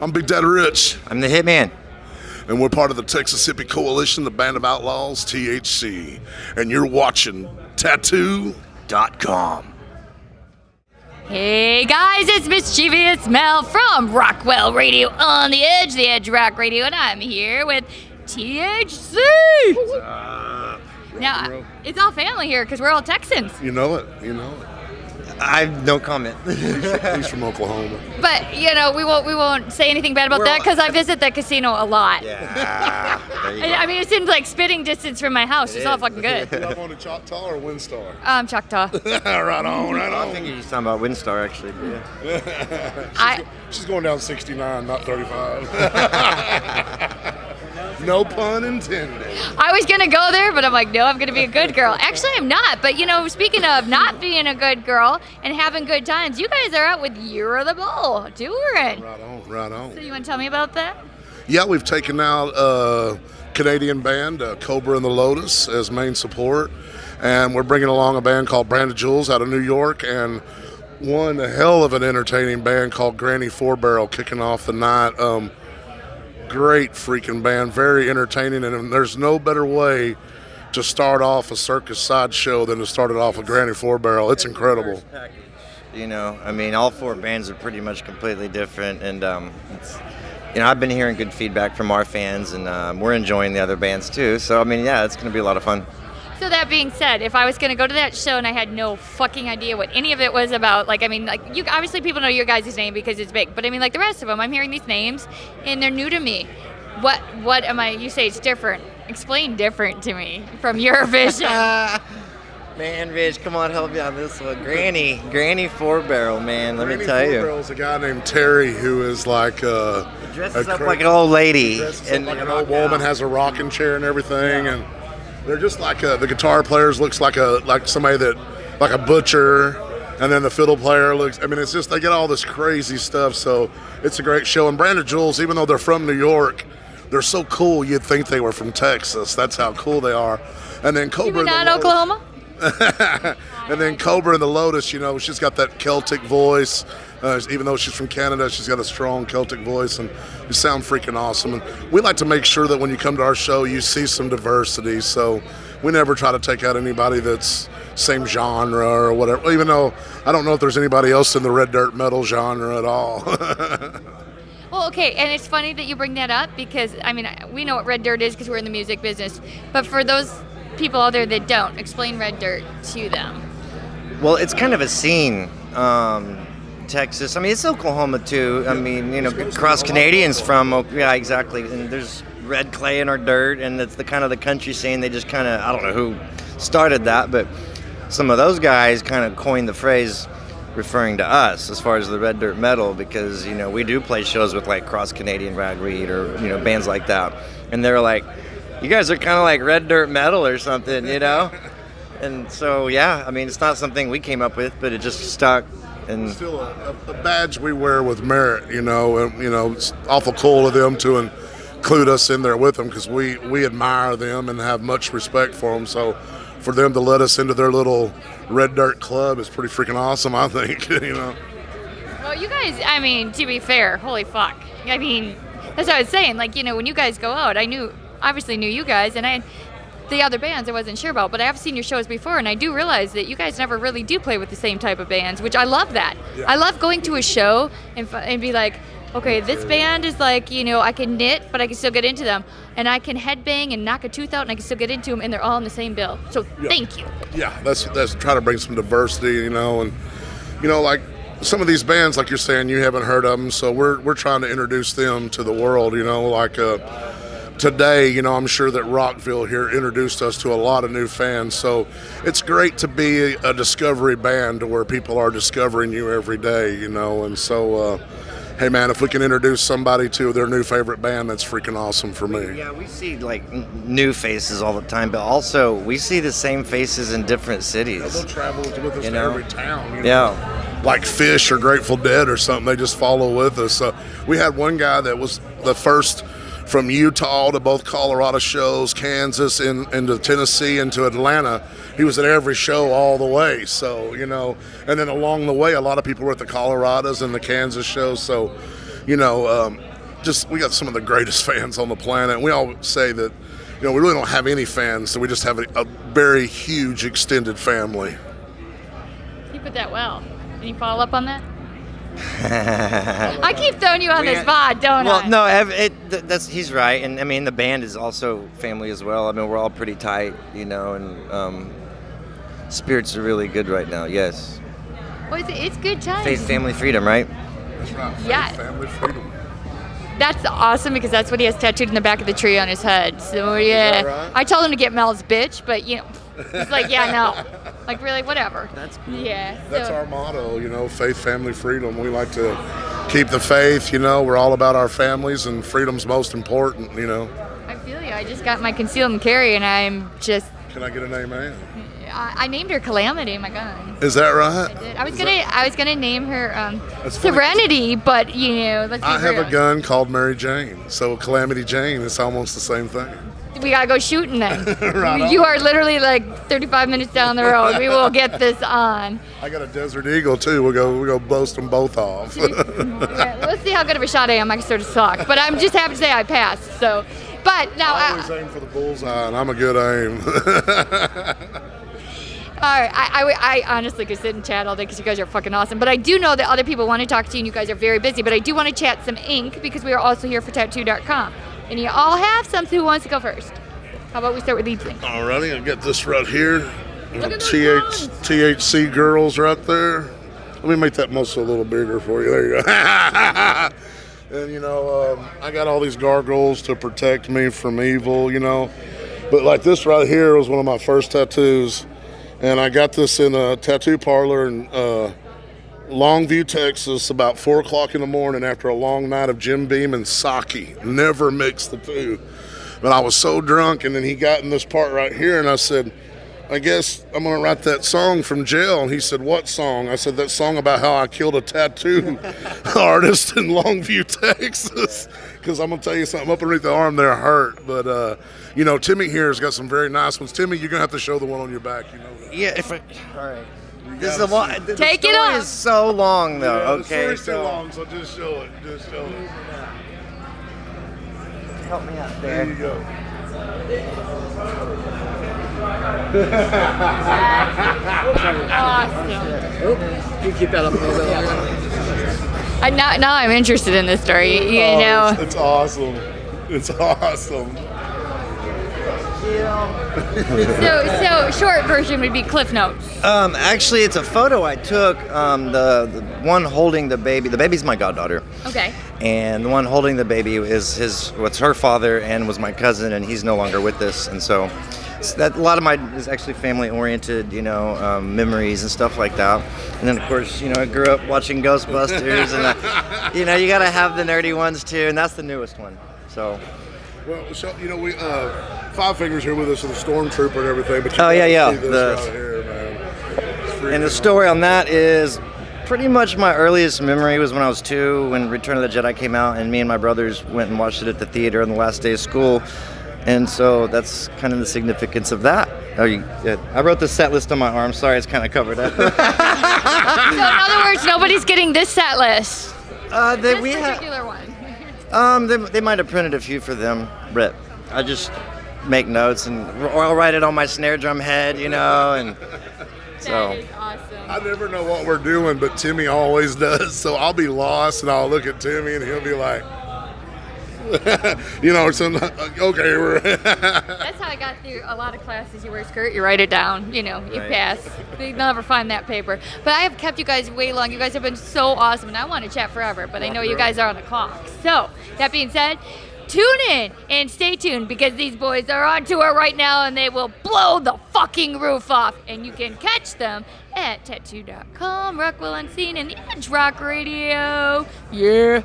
I'm Big Daddy Rich, I'm the Hitman. and we're part of the Texas Hippie Coalition, the Band of Outlaws, THC. And you're watching Tattoo.com. Hey guys, it's Mischievous Mel from Rockville Radio on the Edge Rock Radio, and I'm here with THC. Now, it's all family here because we're all Texans. You know it. You know it. I have no comment. He's from Oklahoma. But we won't say anything bad about that because I visit that casino a lot. Yeah. There you go. I mean, it's in like spitting distance from my house. It's all fucking good. You on to Choctaw or Windstar? Choctaw. Right on. I think you're talking about Windstar, actually. Yeah. She's going down 69, not 35. No pun intended. I was going to go there, but I'm like, no, I'm going to be a good girl. Actually, I'm not. But, speaking of not being a good girl and having good times, you guys are out with Year of the Bull touring. Right on. So you want to tell me about that? Yeah, we've taken out a Canadian band, Cobra and the Lotus, as main support. And we're bringing along a band called Branded Jewels out of New York, and one hell of an entertaining band called Granny Four Barrel kicking off the night. Great freaking band, very entertaining, and there's no better way to start off a circus sideshow than to start it off with Granny Four Barrel. It's incredible. All four bands are pretty much completely different, and I've been hearing good feedback from our fans, and we're enjoying the other bands too. So it's going to be a lot of fun. So that being said, if I was going to go to that show and I had no fucking idea what any of it was about, you obviously people know your guys' name because it's big, but the rest of them, I'm hearing these names and they're new to me. What am I? You say it's different. Explain different to me from your vision. Man, Rich, come on, help me on this one. Granny Four Barrel, man. Let me tell Granny you. Four Barrel's a guy named Terry who is like Dresses up like an old lady, and like an old woman, has a rocking chair and everything, and they're just like the guitar players looks like somebody that like a butcher, and then the fiddle player looks. It's just they get all this crazy stuff. So it's a great show. And Branded Jewels, even though they're from New York, they're so cool. You'd think they were from Texas. That's how cool they are. And then Cobra. You not Oklahoma? And then Cobra and the Lotus, she's got that Celtic voice. Even though she's from Canada, she's got a strong Celtic voice, and you sound freaking awesome. And we like to make sure that when you come to our show, you see some diversity. So we never try to take out anybody that's same genre or whatever, even though I don't know if there's anybody else in the red dirt metal genre at all. Well, okay, and it's funny that you bring that up because, we know what red dirt is because we're in the music business. But for those people out there that don't, explain red dirt to them. Well, it's kind of a scene. Texas. It's Oklahoma too. Cross Canadians from. Yeah, exactly. And there's red clay in our dirt, and it's the kind of the country scene. They just kind of, I don't know who started that, but some of those guys kind of coined the phrase referring to us as far as the red dirt metal, because we do play shows with like Cross Canadian Ragweed or bands like that, and they're like, you guys are kind of like red dirt metal or something, And so it's not something we came up with, but it just stuck. And still a badge we wear with merit, and it's awful cool of them to include us in there with them because we admire them and have much respect for them. So for them to let us into their little red dirt club is pretty freaking awesome, I think. Well, you guys, to be fair, holy fuck. That's what I was saying. When you guys go out, obviously knew you guys, and the other bands I wasn't sure about, but I have seen your shows before, and I do realize that you guys never really do play with the same type of bands, which I love that. Yeah. I love going to a show and be like, okay, this band is like, I can knit, but I can still get into them, and I can headbang and knock a tooth out, and I can still get into them, and they're all in the same bill. So Thank you. Yeah, that's try to bring some diversity, and like some of these bands, like you're saying, you haven't heard of them, so we're trying to introduce them to the world, Today, I'm sure that Rockville here introduced us to a lot of new fans, so it's great to be a discovery band to where people are discovering you every day, and so, hey man, if we can introduce somebody to their new favorite band, that's freaking awesome for me. Yeah, we see new faces all the time, but also we see the same faces in different cities. Yeah, they'll travel with us to every town. Yeah. Like Fish or Grateful Dead or something, they just follow with us. We had one guy that was the first from Utah to both Colorado shows, Kansas, into Tennessee, into Atlanta. He was at every show all the way. So, and then along the way, a lot of people were at the Colorados and the Kansas shows. So just we got some of the greatest fans on the planet. We all say that, we really don't have any fans, so we just have a very huge extended family. You put that well. Can you follow up on that? I keep throwing you on the spot, don't I? Well, no, he's right, and I mean the band is also family as well. I mean we're all pretty tight, and spirits are really good right now. Yes. Well, it's good times. Faith, family, freedom, right? That's right. Yeah. Faith, family, freedom. That's awesome because that's what he has tattooed in the back of the tree on his head. So yeah, right? I told him to get Mel's bitch, but he's like, yeah, no, like really, whatever. That's cool. Yeah. That's our motto, faith, family, freedom. We like to keep the faith, we're all about our families, and freedom's most important, I feel you. I just got my conceal and carry, and I'm just. Can I get a name, man? I named her Calamity, my gun. Is that right? I did. I was gonna name her Serenity, but let's be I have real. a gun called Mary Jane, so Calamity Jane is almost the same thing. We gotta go shooting then. Right You on. are literally like 35 minutes down the road. We will get this on. I got a Desert Eagle too. We'll go boast them both off. Yeah, let's see how good of a shot I am. I sort of suck, but I'm just happy to say I passed. So, but now I always aim for the bullseye, and I'm a good aim. all right, I honestly could sit and chat all day because you guys are fucking awesome. But I do know that other people want to talk to you, and you guys are very busy. But I do want to chat some ink because we are also here for Tattoo.com. And you all have some, so who wants to go first? How about we start with these things? Alrighty, I'll get this right here. Look at those THC girls right there. Let me make that muscle a little bigger for you. There you go. And I got all these gargoyles to protect me from evil, But like this right here was one of my first tattoos. And I got this in a tattoo parlor in Longview, Texas, about 4 o'clock in the morning after a long night of Jim Beam and sake. Never mix the two. But I was so drunk, and then he got in this part right here, and I said, I guess I'm going to write that song from jail. And he said, what song? I said, that song about how I killed a tattoo artist in Longview, Texas. Because I'm going to tell you something, up underneath the arm there hurt. But, Timmy here has got some very nice ones. Timmy, you're going to have to show the one on your back. That. Yeah, all right. This is a long. Take it story off. is so long though. Yeah, okay, the story's too long, so just show it. help me out There there. you go. Awesome. You keep that up a little bit longer. Now I'm interested in this story. It's awesome. It's awesome. So short version would be Cliff Notes. Actually, it's a photo I took. The one holding the baby. The baby's my goddaughter. Okay. And the one holding the baby is her father and was my cousin, and he's no longer with us. And so that a lot of mine is actually family oriented, memories and stuff like that. And then of course, I grew up watching Ghostbusters, and you got to have the nerdy ones too, and that's the newest one. So. Well, so, we Five Fingers here with us with the stormtrooper and everything. But Oh, yeah. See this right here, man. And the story on that is pretty much my earliest memory was when I was 2, when Return of the Jedi came out, and me and my brothers went and watched it at the theater on the last day of school. And so that's kind of the significance of that. I wrote the set list on my arm. Sorry, it's kind of covered up. So in other words, nobody's getting this set list. This particular one. They might have printed a few for them, but I just make notes, or I'll write it on my snare drum head, and so. That is awesome. I never know what we're doing, but Timmy always does. So I'll be lost, and I'll look at Timmy, and he'll be like, or something. Okay. That's how I got through a lot of classes. You wear a skirt, you write it down, you Right. pass. They never find that paper. But I have kept you guys way long. You guys have been so awesome, and I want to chat forever, but I know you guys are on the clock. So, that being said, tune in and stay tuned because these boys are on tour right now and they will blow the fucking roof off. And you can catch them at Tattoo.com, Rockville Unseen, and the Edge Rock Radio. Yeah.